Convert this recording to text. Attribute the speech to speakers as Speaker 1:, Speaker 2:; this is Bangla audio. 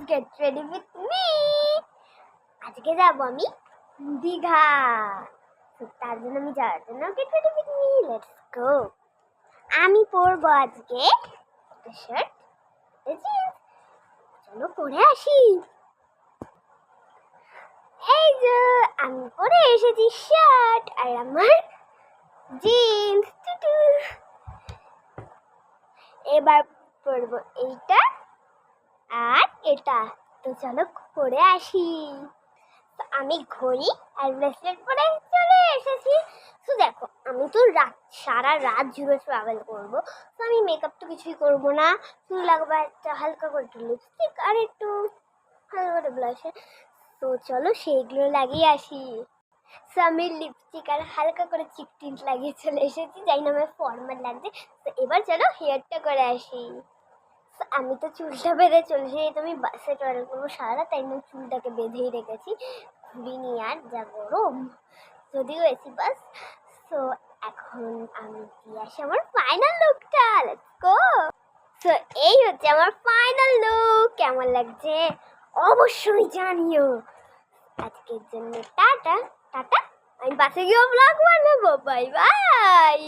Speaker 1: get ready with me. আজকে যাব আমি দীঘা। তো তার জন্য আমি যাওয়ার জন্য get ready with me. Let's go. আমি পরবো আজকে একটা শার্ট, জিন্স। চলো পরে আসি। এই যে আমি পরে এসেছি শার্ট আর আমার জিন্স। এবার পরবো এইটা আর এটা। তো চলো পরে আসি। তো আমি ঘড়ি আর ব্রেসলেট পরে চলে এসেছি। তো দেখো আমি তো সারা রাত জুড়ে ট্রাভেল করবো, তো আমি মেকআপ তো কিছুই করবো না। চুল লাগবে একটা হালকা করে লিপস্টিক আর একটু হালকা করে ব্লাশার। তো চলো সেইগুলো লাগিয়ে আসি। তো আমি লিপস্টিক আর হালকা করে চিক টিন্ট লাগিয়ে চলে এসেছি, যাই না আমার ফর্মাল লাগছে। তো এবার চলো হেয়ারটা করে আসি। আমি তো চুলটা বেঁধে চলেছি, তো আমি বাসে ট্রাভেল করবো সারা, তাই আমি চুলটাকে বেঁধেই রেখেছি। ঘুরি নিয়ে আর যা গরম, যদিও এসি বাস। তো এখন আমি দিয়ে আসি আমার ফাইনাল লুকটা। Let's go. তো এই হচ্ছে আমার ফাইনাল লুক। কেমন লাগছে অবশ্যই জানিও। আজকের জন্য টাটা টাটা। আমি বাসে গিয়ে ব্লগ বানাবো। Bye bye.